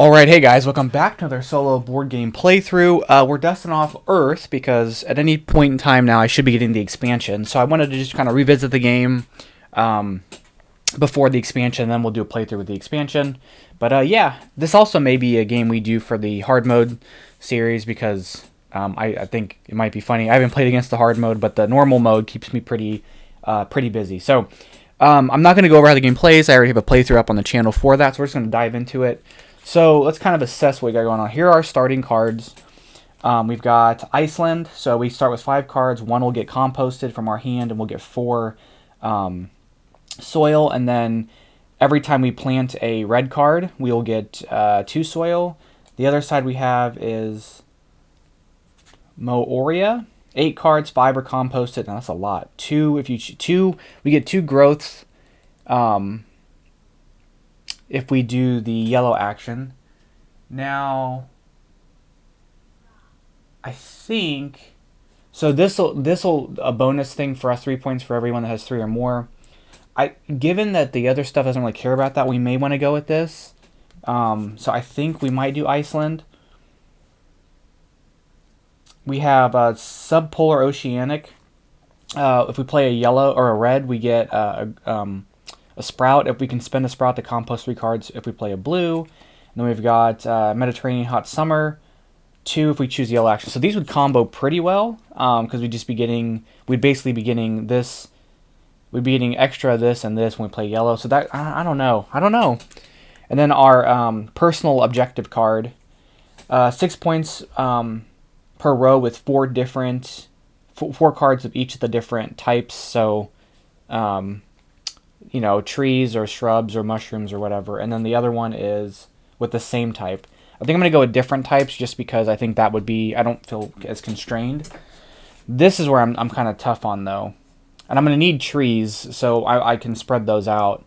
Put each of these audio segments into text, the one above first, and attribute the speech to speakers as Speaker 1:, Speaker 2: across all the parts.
Speaker 1: Alright, hey guys, welcome back to another solo board game playthrough. We're dusting off Earth because at any point in time now I should be getting the expansion. So I wanted to just kind of revisit the game before the expansion, then we'll do a playthrough with the expansion. But yeah, this also may be a game we do for the hard mode series because I think it might be funny. I haven't played against the hard mode, but the normal mode keeps me pretty busy. So I'm not going to go over how the game plays. I already have a playthrough up on the channel for that, so we're just going to dive into it. So let's kind of assess what we got going on. Here are our starting cards. We've got Iceland. So we start with 5 cards. 1 will get composted from our hand, and we'll get 4 soil. And then every time we plant a red card, we'll get 2 soil. The other side we have is Moorea. 8 cards, 5 are composted. Now that's a lot. 2, if you 2, we get 2 growths. If we do the yellow action. Now, I think, so this'll a bonus thing for us, 3 points for everyone that has 3 or more. Given that the other stuff doesn't really care about that, we may want to go with this. So I think we might do Iceland. We have subpolar oceanic. If we play a yellow or a red, we get a sprout. If we can spend a sprout to compost 3 cards if we play a blue. And then we've got Mediterranean hot summer. 2 if we choose yellow action. So these would combo pretty well because we'd basically be getting this. We'd be getting extra this and this when we play yellow. So that I don't know. And then our personal objective card, 6 points per row with 4 different 4 cards of each of the different types. So trees or shrubs or mushrooms or whatever. And then the other one is with the same type. I think I'm going to go with different types just because I think that would be, I don't feel as constrained. This is where I'm kind of tough on though. And I'm going to need trees so I can spread those out.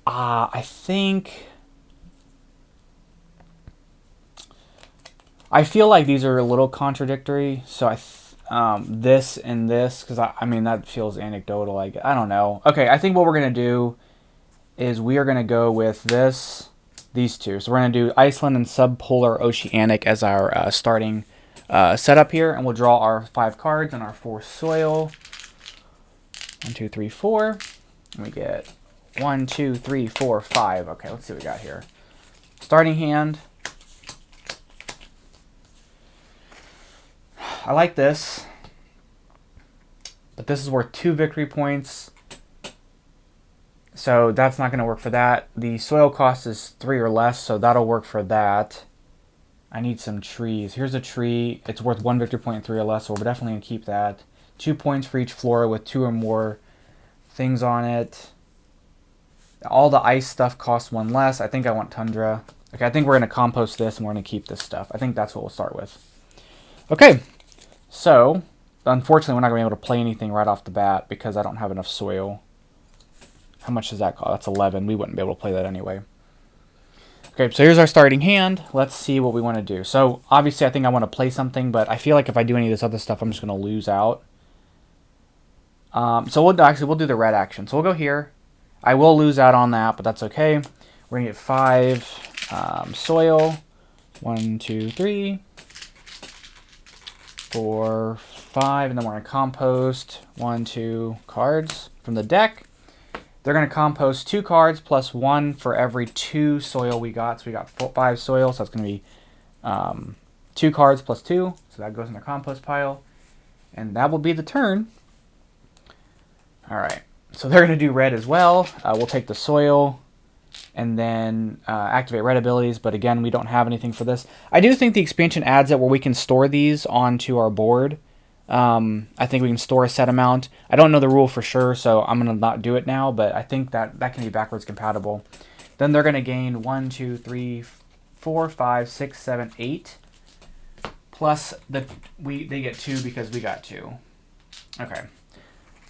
Speaker 1: I feel like these are a little contradictory. So this and this, because I mean that feels anecdotal. I don't know. Okay, I think what we're gonna do is we are gonna go with these two. So we're gonna do Iceland and subpolar oceanic as our starting setup here, and we'll draw our 5 cards and our 4 soil. 1, 2, 3, 4, and we get 1, 2, 3, 4, 5. Okay, let's see what we got here. Starting hand. I like this, but this is worth 2 victory points, so that's not going to work for that. The soil cost is 3 or less, so that'll work for that. I need some trees. Here's a tree. It's worth 1 victory point and 3 or less, so we're definitely going to keep that. 2 points for each flora with 2 or more things on it. All the ice stuff costs 1 less. I think I want tundra. Okay, I think we're going to compost this and we're going to keep this stuff. I think that's what we'll start with. Okay. So, unfortunately, we're not going to be able to play anything right off the bat because I don't have enough soil. How much does that cost? That's 11. We wouldn't be able to play that anyway. Okay, so here's our starting hand. Let's see what we want to do. So, obviously, I think I want to play something, but I feel like if I do any of this other stuff, I'm just going to lose out. So, we'll do the red action. So, we'll go here. I will lose out on that, but that's okay. We're going to get 5 soil. 1, 2, 3. 4, 5, and then we're going to compost 1, 2 cards from the deck. They're going to compost 2 cards plus 1 for every 2 soil we got. So we got 5 soil, so that's going to be 2 cards plus 2. So that goes in the compost pile. And that will be the turn. All right, so they're going to do red as well. We'll take the soil and then activate red abilities, but again, we don't have anything for this. I do think the expansion adds it where we can store these onto our board. I think we can store a set amount. I don't know the rule for sure, so I'm going to not do it now, but I think that can be backwards compatible. Then they're going to gain 1, 2, 3, 4, 5, 6, 7, 8. Plus, they get 2 because we got 2. Okay.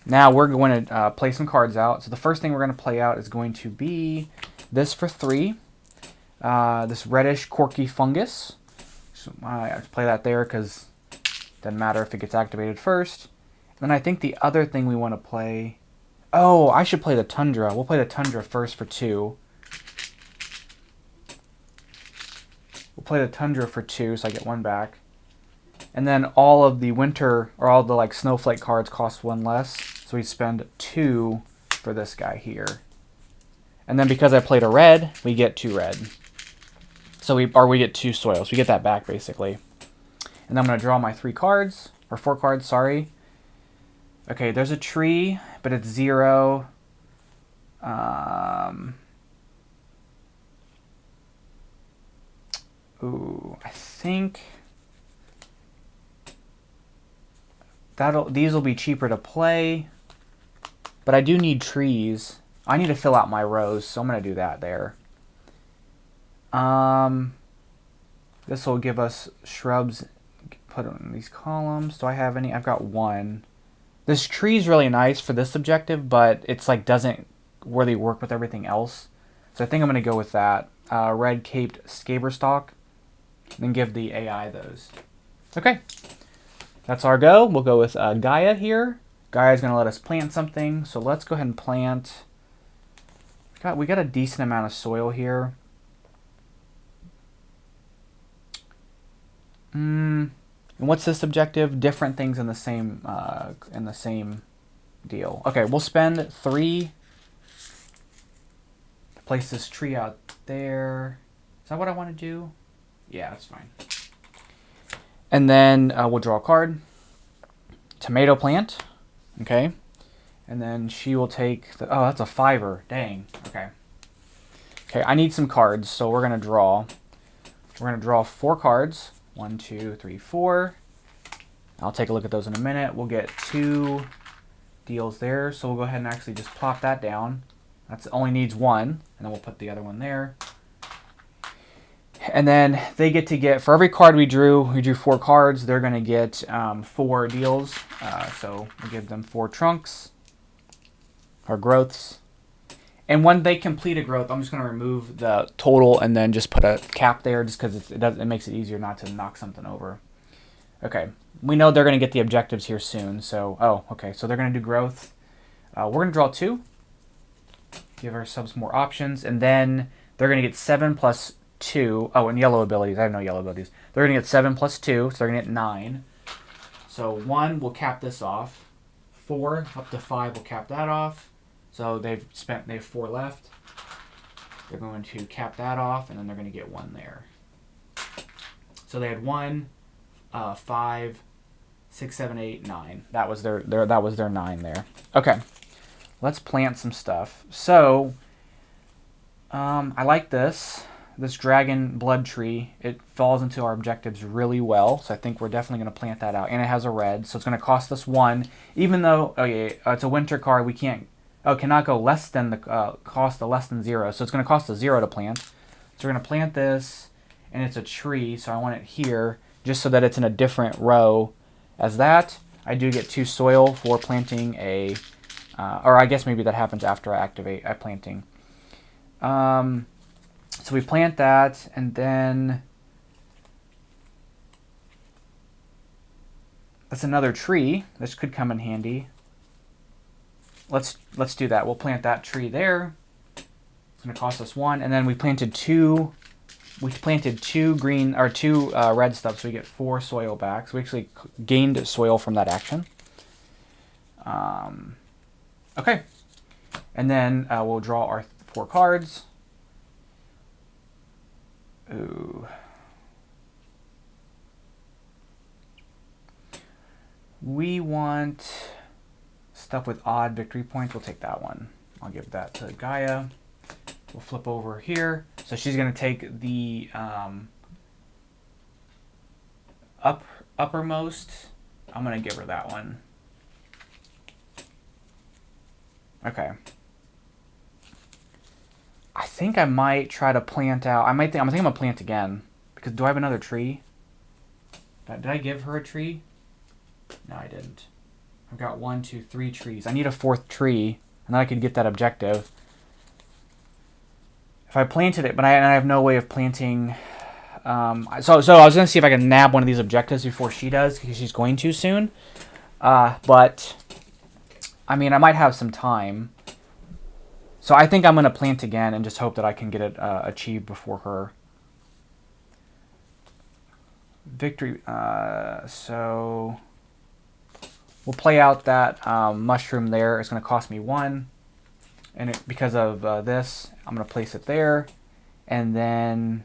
Speaker 1: Now we're going to play some cards out. So the first thing we're going to play out is going to be this for 3. This reddish corky fungus. So I have to play that there because it doesn't matter if it gets activated first. And then I think the other thing we want to play... Oh, I should play the tundra. We'll play the tundra first for 2. play the Tundra for 2, so I get 1 back. And then all of the winter, or all the like snowflake cards cost 1 less. So we spend 2 for this guy here. And then because I played a red, we get 2 red. So we get 2 soils. We get that back basically. And then I'm going to draw my 3 cards, or 4 cards, sorry. Okay, there's a tree, but it's 0. Ooh, I think these will be cheaper to play, but I do need trees. I need to fill out my rows, so I'm gonna do that there. This will give us shrubs. Put in these columns. Do I have any? I've got 1. This tree is really nice for this objective, but it's like doesn't really work with everything else. So I think I'm gonna go with that. Red caped Scaberstock. Then give the AI those. Okay, that's our go. We'll go with Gaia here. Gaia's going to let us plant something, so let's go ahead and plant. We got a decent amount of soil here. And what's this objective? Different things in the same deal. Okay, we'll spend 3 to place this tree out there. Is that what I want to do? Yeah, that's fine. And then we'll draw a card. Tomato plant. Okay. And then she will take the... Oh, that's a 5er. Dang. Okay. Okay, I need some cards, so we're going to draw. We're going to draw 4 cards. 1, 2, 3, 4. I'll take a look at those in a minute. We'll get 2 deals there, so we'll go ahead and actually just plop that down. That only needs 1, and then we'll put the other one there. And then they get to get, for every card we drew 4 cards, they're going to get 4 deals. So we'll give them 4 trunks, or growths. And when they complete a growth, I'm just going to remove the total and then just put a cap there just because it makes it easier not to knock something over. Okay, we know they're going to get the objectives here soon. So, okay, so they're going to do growth. We're going to draw 2. Give ourselves more options. And then they're going to get 7 plus 2. Oh, and yellow abilities. I have no yellow abilities. They're going to get 7 plus 2, so they're going to get 9. So 1 will cap this off. 4 up to 5 will cap that off. So they have 4 left. They're going to cap that off, and then they're going to get 1 there. So they had 1, 5, 6, 7, 8, 9. That was their 9 there. Okay, let's plant some stuff. So I like this dragon blood tree. It falls into our objectives really well, so I think we're definitely going to plant that out. And it has a red, so it's going to cost us 1. Even though it's a winter card, we can't. Cannot go less than the cost of less than 0. So it's going to cost us 0 to plant. So we're going to plant this, and it's a tree, so I want it here just so that it's in a different row as that. I do get 2 soil for planting a, or I guess maybe that happens after I activate planting. So we plant that, and then that's another tree. This could come in handy. Let's do that. We'll plant that tree there. It's going to cost us 1, and then we planted 2. We planted 2 green or 2 red stuff, so we get 4 soil back. So we actually gained soil from that action. Okay, and then we'll draw our 4 cards. Ooh. We want stuff with odd victory points. We'll take that one. I'll give that to Gaia. We'll flip over here. So she's going to take the uppermost. I'm going to give her that one. Okay. I think I might try to plant out. I'm thinking I'm going to plant again. Because do I have another tree? Did I give her a tree? No, I didn't. I've got 1, 2, 3 trees. I need a 4th tree, and then I could get that objective. If I planted it, but I have no way of planting. So I was going to see if I can nab one of these objectives before she does, because she's going to soon. But, I mean, I might have some time. So I think I'm going to plant again and just hope that I can get it achieved before her. victory. So we'll play out that mushroom there. It's going to cost me 1. And because of this, I'm going to place it there. And then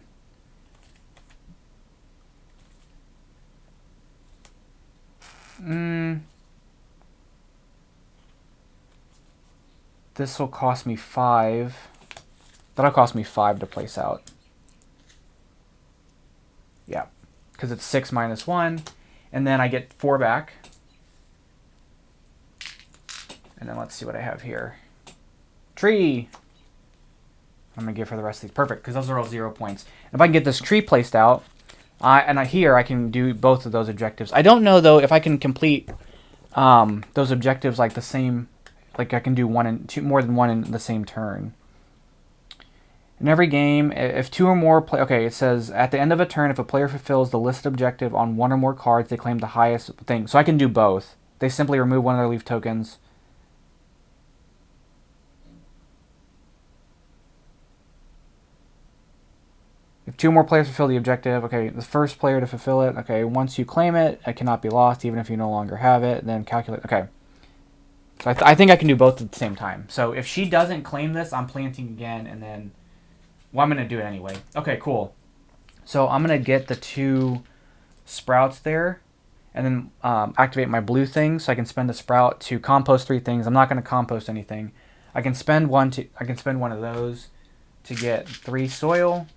Speaker 1: this will cost me 5. That'll cost me 5 to place out. Yeah, because it's 6 minus 1. And then I get 4 back. And then let's see what I have here. Tree. I'm going to give her the rest of these. Perfect, because those are all 0 points. And if I can get this tree placed out, here I can do both of those objectives. I don't know, though, if I can complete those objectives like the same, like I can do more than one in the same turn. In every game, if 2 or more okay, it says at the end of a turn, if a player fulfills the listed objective on 1 or more cards, they claim the highest thing. So I can do both. They simply remove one of their leaf tokens. If 2 or more players fulfill the objective, okay, the first player to fulfill it, okay, once you claim it, it cannot be lost even if you no longer have it, then calculate, okay. So I think I can do both at the same time. So if she doesn't claim this, I'm planting again, and then, well, I'm going to do it anyway. Okay, cool. So I'm going to get the 2 sprouts there, and then activate my blue thing so I can spend a sprout to compost 3 things. I'm not going to compost anything. I can spend one of those to get 3 soil.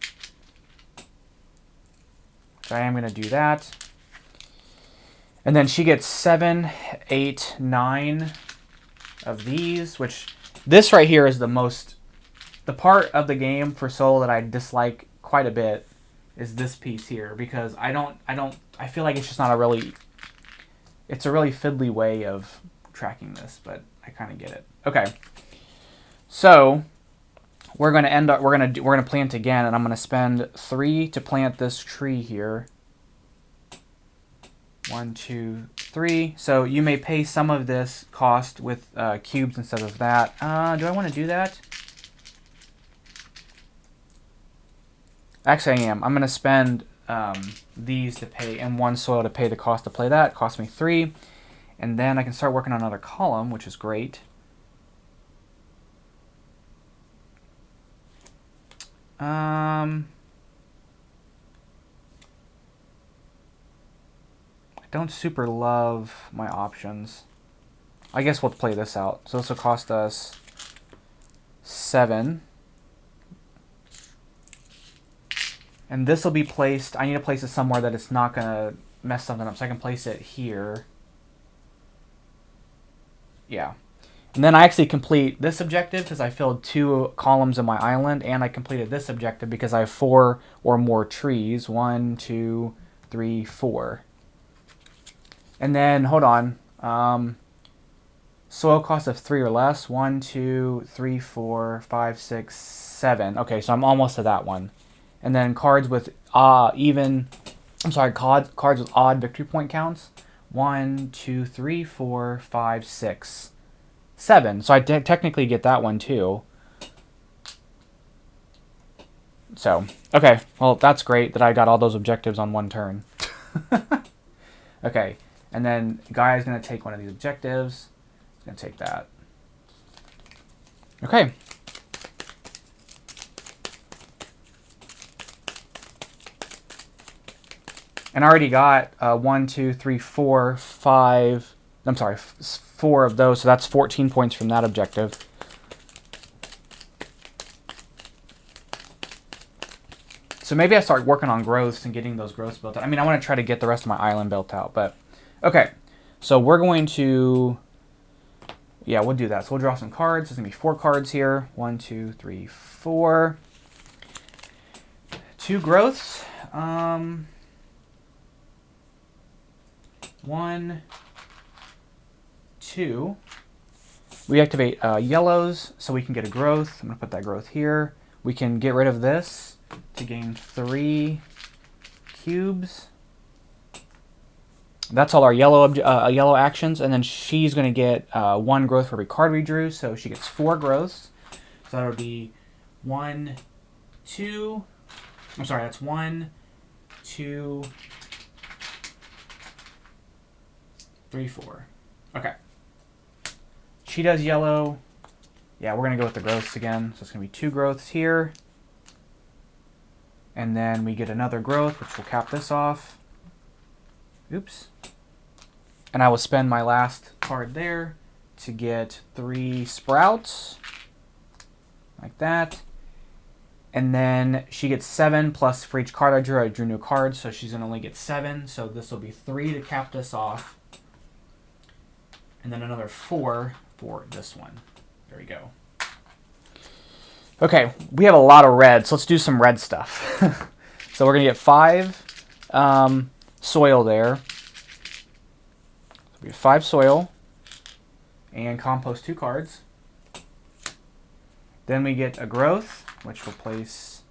Speaker 1: So I am going to do that. And then she gets 7, 8, 9 of these, which this right here is the part of the game for Soul that I dislike quite a bit is this piece here, because I feel like it's just not it's a really fiddly way of tracking this, but I kind of get it. Okay. So we're going to plant again, and I'm going to spend 3 to plant this tree here. 1, 2, 3. So you may pay some of this cost with cubes instead of that. Do I want to do that? Actually, I am. I'm going to spend these to pay, and 1 soil to pay the cost to play that. It cost me 3. And then I can start working on another column, which is great. I don't super love my options. I guess we'll play this out. So this will cost us 7. And this will be placed, I need to place it somewhere that it's not going to mess something up. So I can place it here. Yeah. And then I actually complete this objective because I filled 2 columns in my island, and I completed this objective because I have 4 or more trees. 1, 2, 3, 4. And then, hold on. Soil cost of 3 or less. 1, 2, 3, 4, 5, 6, 7. Okay, so I'm almost to that one. And then cards with cards with odd victory point counts. 1, 2, 3, 4, 5, 6, 7. So I technically get that one too. So, okay. Well, that's great that I got all those objectives on 1 turn. Okay. And then Gaia is going to take one of these objectives. It's going to take that. Okay. And I already got 1, 2, 3, 4, 5. I'm sorry, 4 of those. So that's 14 points from that objective. So maybe I start working on growths and getting those growths built out. I mean, I want to try to get the rest of my island built out, but okay. So we're going to, yeah, we'll do that. So we'll draw some cards. There's going to be 4 cards here. 1, 2, 3, 4. 2 growths. 1, 2. We activate yellows so we can get a growth. I'm going to put that growth here. We can get rid of this to gain 3 cubes. That's all our yellow actions. And then she's going to get 1 growth for every card we drew. So she gets 4 growths. So that would be 1, 2. I'm sorry, that's 1, 2, 3, 4. Okay. She does yellow. Yeah, we're going to go with the growths again. So it's going to be 2 growths here. And then we get another growth, which will cap this off. Oops. And I will spend my last card there to get 3 sprouts. Like that. And then she gets 7 plus for each card I drew new cards, so she's going to only get 7. So this will be 3 to cap this off. And then another 4 for this one. There we go. Okay, we have a lot of red, so let's do some red stuff. So we're going to get 5 soil there. So we have 5 soil and compost 2 cards. Then we get a growth, which we'll place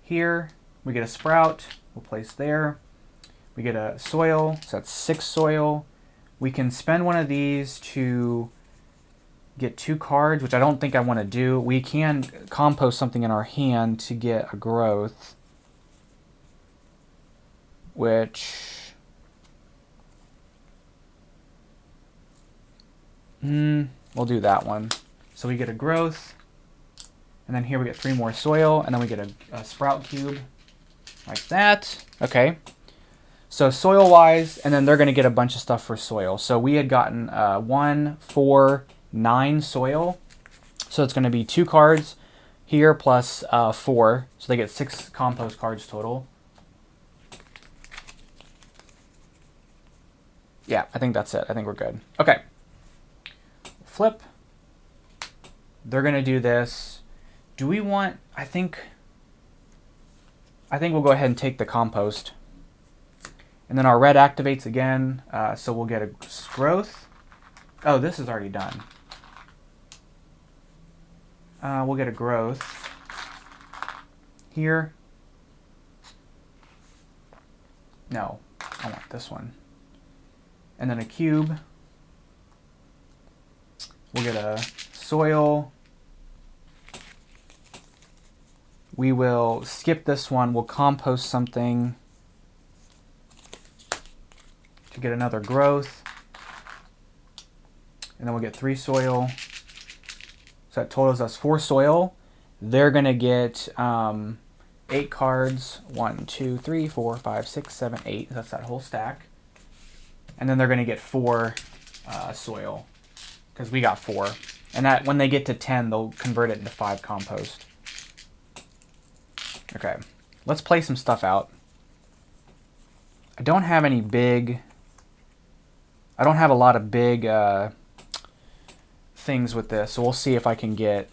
Speaker 1: here. We get a sprout, we'll place there. We get a soil, so that's 6 soil. We can spend one of these to get 2 cards, which I don't think I want to do. We can compost something in our hand to get a growth, which we'll do that one. So we get a growth, and then here we get 3 more soil, and then we get a sprout cube like that. Okay. So soil-wise, and then they're going to get a bunch of stuff for soil. So we had gotten 1, 4, 9 soil. So it's going to be 2 cards here plus 4. So they get 6 compost cards total. Yeah, I think that's it. I think we're good. Okay. Flip. They're going to do this. Do we want... I think we'll go ahead and take the compost. And then our red activates again. So we'll get a growth. Oh, this is already done. We'll get a growth here. No, I want this one. And then a cube. We'll get a soil. We will skip this one. We'll compost something to get another growth. And then we'll get 3 soil. So that totals us 4 soil. They're going to get 8 cards. 1, 2, 3, 4, 5, 6, 7, 8. That's that whole stack. And then they're going to get 4 soil because we got 4. And that when they get to 10, they'll convert it into 5 compost. Okay, let's play some stuff out. I don't have any big... I don't have a lot of big things with this, so we'll see if I can get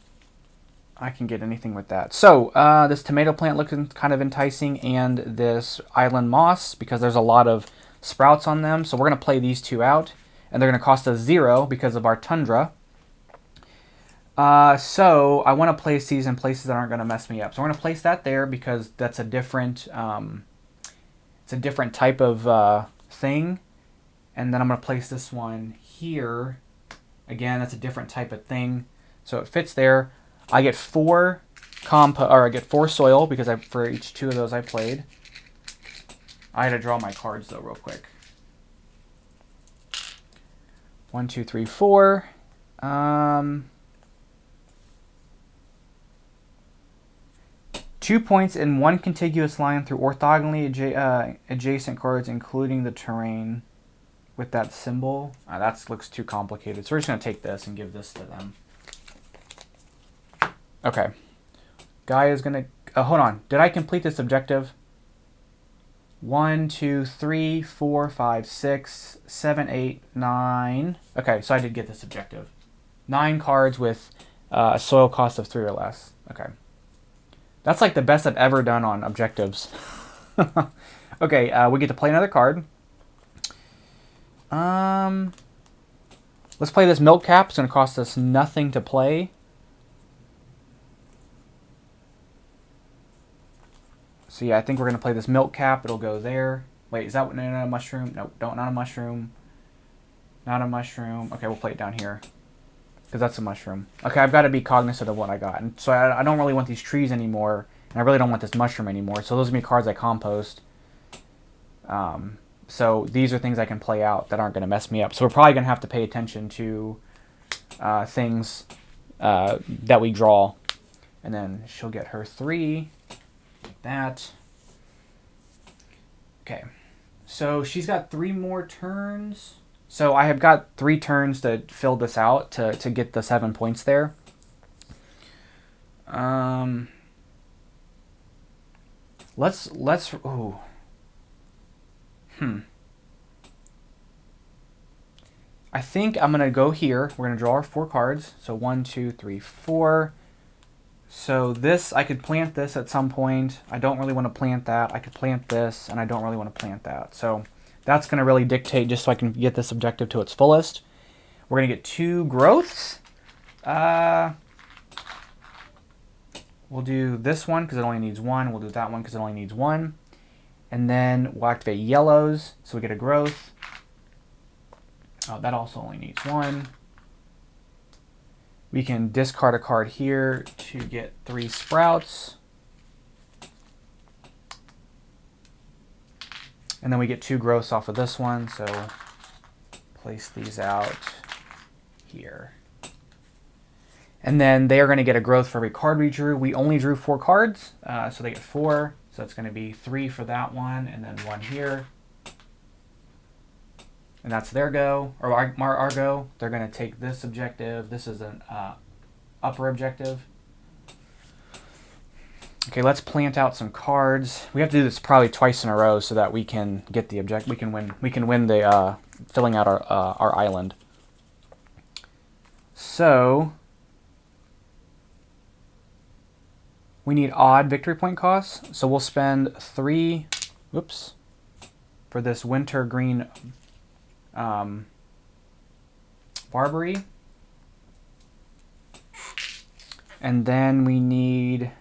Speaker 1: anything with that. So this tomato plant looks kind of enticing, and this island moss, because there's a lot of sprouts on them. So we're going to play these 2 out, and they're going to cost us 0 because of our tundra. So I want to place these in places that aren't going to mess me up. So we're going to place that there because that's a different it's a different type of thing. And then I'm going to place this one here. Again, that's a different type of thing. So it fits there. I get 4 I get 4 soil because for each 2 of those I played. I had to draw my cards though real quick. 1, 2, 3, 4. 2 points in 1 contiguous line through orthogonally adjacent cards, including the terrain with that symbol. That looks too complicated. So we're just going to take this and give this to them. Okay. Guy is going to... hold on. Did I complete this objective? 1, 2, 3, 4, 5, 6, 7, 8, 9. Okay, so I did get this objective. 9 cards with a soil cost of 3 or less. Okay. That's like the best I've ever done on objectives. Okay, we get to play another card. Let's play this milk cap. It's going to cost us nothing to play. So yeah, I think we're going to play this milk cap. It'll go there. Wait, is that not a mushroom? No, not a mushroom. Not a mushroom. Okay, we'll play it down here. Because that's a mushroom. Okay, I've got to be cognizant of what I got. And so I don't really want these trees anymore. And I really don't want this mushroom anymore. So those are going to be cards I compost. So these are things I can play out that aren't going to mess me up. So we're probably going to have to pay attention to things that we draw. And then she'll get her 3. Like that. Okay. So she's got 3 more turns. So I have got 3 turns to fill this out to get the 7 points there. Let's ooh. I think I'm gonna go here. We're gonna draw our 4 cards. So 1, 2, 3, 4. So this, I could plant this at some point. I don't really want to plant that. I could plant this, and I don't really want to plant that. So that's going to really dictate just so I can get this objective to its fullest. We're going to get 2 growths. We'll do this one because it only needs 1. We'll do that one because it only needs 1. And then we'll activate yellows, so we get a growth. Oh, that also only needs 1. We can discard a card here to get 3 sprouts. And then we get 2 growths off of this one, so place these out here. And then they are going to get a growth for every card we drew. We only drew 4 cards, so they get 4. So it's going to be 3 for that one, and then 1 here. And that's their go, or our go. They're going to take this objective. This is an upper objective. Okay, let's plant out some cards. We have to do this probably twice in a row so that we can get the objective. We can win. We can win the filling out our island. So we need odd victory point costs. So we'll spend 3. Whoops. For this winter green. Barberry. And then we need,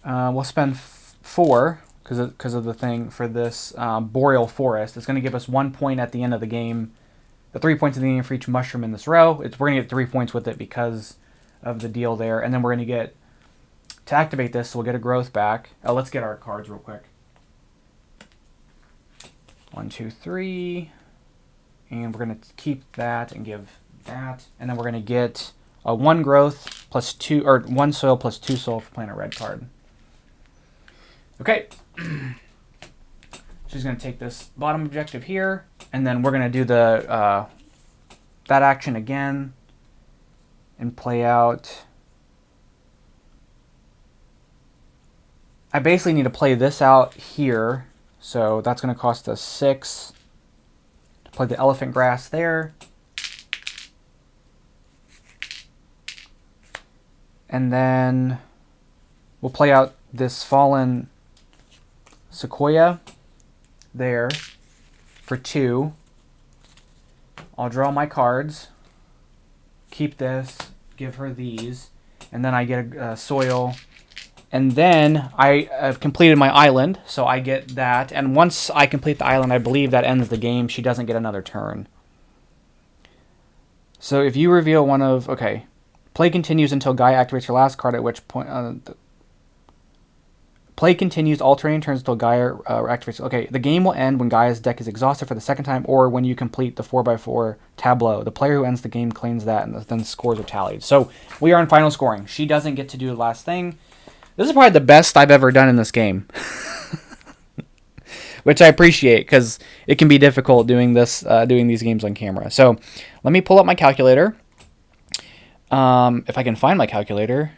Speaker 1: we'll spend 4 because of the thing for this boreal forest. It's going to give us 1 point at the end of the game. The 3 points at the end for each mushroom in this row. We're going to get 3 points with it because of the deal there. And then we're going to get, to activate this, so we'll get a growth back. Let's get our cards real quick. 1, 2, 3, and we're going to keep that and give that, and then we're going to get a 1 growth plus 2, or 1 soil plus 2 soil for playing a red card. Okay, she's going to take this bottom objective here, and then we're going to do the that action again and play out. I basically need to play this out here. So that's going to cost us 6 to play the elephant grass there. And then we'll play out this fallen sequoia there for 2. I'll draw my cards, keep this, give her these, and then I get a soil. And then I have completed my island, so I get that. And once I complete the island, I believe that ends the game. She doesn't get another turn. So if you reveal one of... Okay. Play continues until Gaia activates her last card, at which point... play continues alternating turns until Gaia activates... Okay, the game will end when Gaia's deck is exhausted for the 2nd time, or when you complete the 4x4 tableau. The player who ends the game claims that, and then the scores are tallied. So we are in final scoring. She doesn't get to do the last thing. This is probably the best I've ever done in this game, which I appreciate because it can be difficult doing these games on camera. So let me pull up my calculator. If I can find my calculator.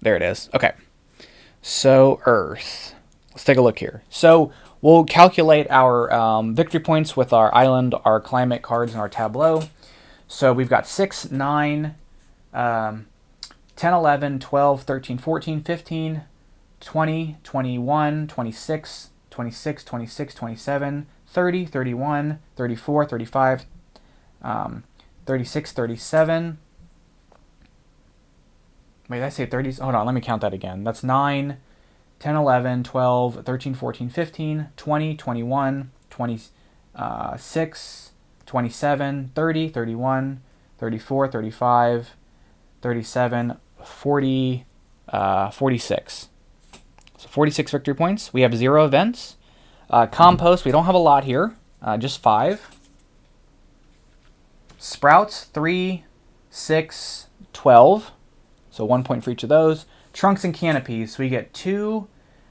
Speaker 1: There it is. Okay. So Earth. Let's take a look here. So we'll calculate our victory points with our island, our climate cards, and our tableau. So we've got 6, 9, 10, 11, 12, 13, 14, 15, 20, 21, 26, 26, 26, 27, 30, 31, 34, 35, 36, 37. Wait, did I say 30? Hold on, let me count that again. That's 9, 10, 11, 12, 13, 14, 15, 20, 21, 26, 27, 30, 31, 34, 35, 37, 40, 46. So 46 victory points. We have 0 events. Compost, we don't have a lot here. Just 5. Sprouts, 3, 6, 12. So 1 point for each of those. Trunks and canopies, so we get 2,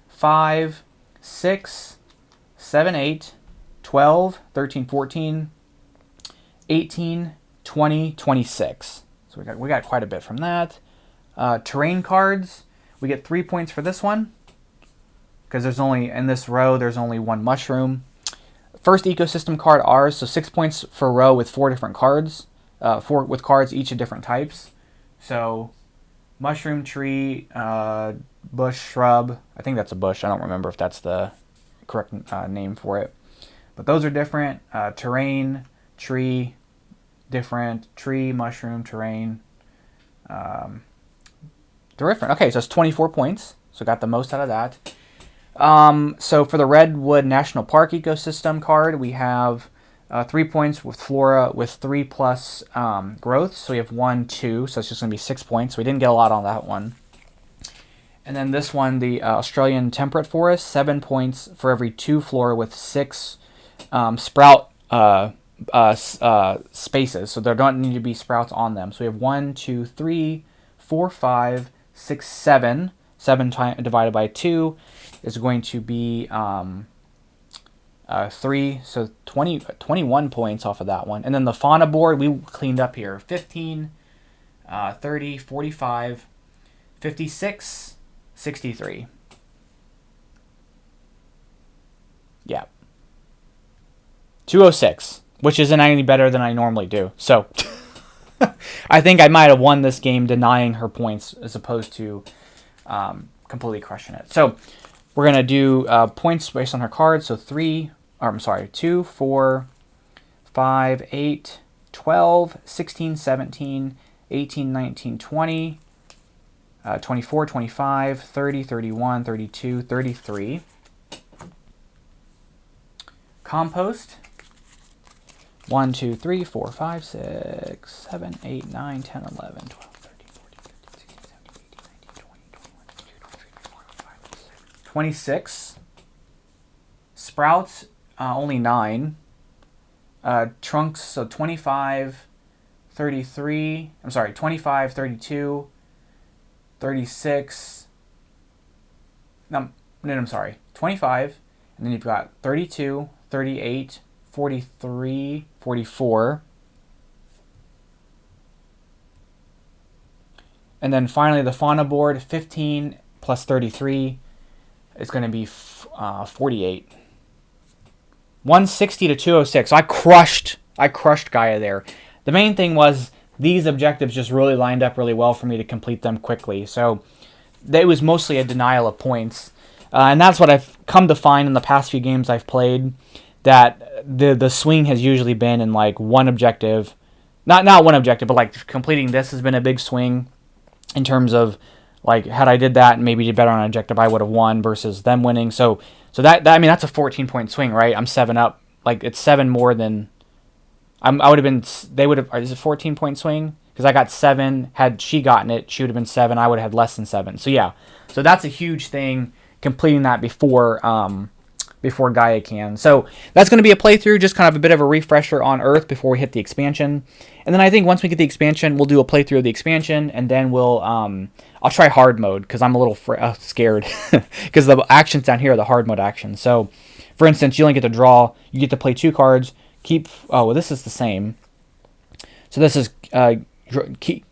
Speaker 1: 5, 6, 7, 8, 12, 13, 14, 18, 20, 26. So we got quite a bit from that. Terrain cards, we get 3 points for this one, because there's only, in this row, there's only 1 mushroom. First ecosystem card, ours, so 6 points for a row with 4 different cards, 4 with cards each of different types. So mushroom, tree, bush, shrub. I think that's a bush. I don't remember if that's the correct name for it. But those are different. Terrain, tree, different. Tree, mushroom, terrain. Different. Okay, so it's 24 points. So got the most out of that. So for the Redwood National Park ecosystem card, we have 3 points with flora with 3 plus growth. So we have 1, 2. So it's just going to be 6 points. So we didn't get a lot on that one. And then this one, the Australian Temperate Forest, 7 points for every 2 flora with 6 sprout spaces. So there don't need to be sprouts on them. So we have 1, 2, 3, 4, 5, 6, 7. 7 divided by 2 is going to be 3, so 21 points off of that one. And then the fauna board, we cleaned up here. 15, 30, 45, 56, 63. Yeah. 206, which isn't any better than I normally do. So I think I might have won this game denying her points as opposed to completely crushing it. So we're going to do points based on her cards. So 2, 4, 5, 8, 12, 16, 17, 18, 19, 20, 24, 25, 30, 31, 32, 33. Compost. 1, 2, 3, 4, 5, 6, 7, 8, 9, 10, 11, 12, 13, 14, 15, 16, 17, 18, 19, 20, 21, 22, 23, 24, 25, 26. 26. Sprouts, only 9. Trunks, so 25, 33. I'm sorry, 25, 32, 36. No, I'm sorry, 25. And then you've got 32, 38, 43, 44. And then finally the fauna board, 15 plus 33 is going to be 48. 160 to 206. So I crushed Gaia there. The main thing was these objectives just really lined up really well for me to complete them quickly. So it was mostly a denial of points. And that's what I've come to find in the past few games I've played, that the swing has usually been in like one objective. Not one objective, but like completing this has been a big swing in terms of like had I did that and maybe did better on an objective, I would have won versus them winning. So that I mean that's a 14-point swing, right? I'm 7 up. Like it's 7 more than I would have been. They would have. Is it 14-point swing? Because I got 7. Had she gotten it, she would have been 7. I would have had less than 7. So yeah. So that's a huge thing. Completing that before Gaia can. So that's going to be a playthrough, just kind of a bit of a refresher on Earth before we hit the expansion. And then I think once we get the expansion, we'll do a playthrough of the expansion, and then we'll I'll try hard mode because I'm a little scared because the actions down here are the hard mode actions. So for instance, you only get to draw, you get to play 2 cards, this is the same. So this is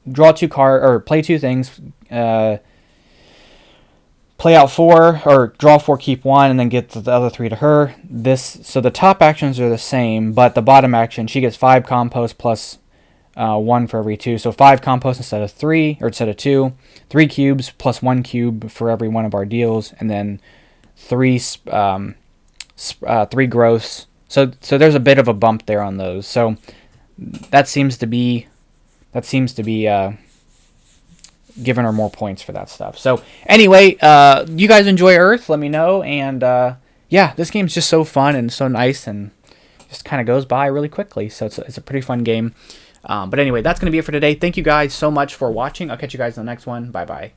Speaker 1: draw 2 cards or play 2 things, play out 4 or draw 4, keep 1, and then get the other 3 to her. So the top actions are the same, but the bottom action, she gets 5 compost plus 1 for every 2. So 5 compost instead of 3, or instead of 2. 3 cubes plus 1 cube for every one of our deals, and then 3 growths. So there's a bit of a bump there on those. So that seems to be giving her more points for that stuff. So anyway, you guys enjoy Earth, let me know. And yeah, this game's just so fun and so nice and just kind of goes by really quickly. So it's a pretty fun game. But anyway, that's going to be it for today. Thank you guys so much for watching. I'll catch you guys in the next one. Bye-bye.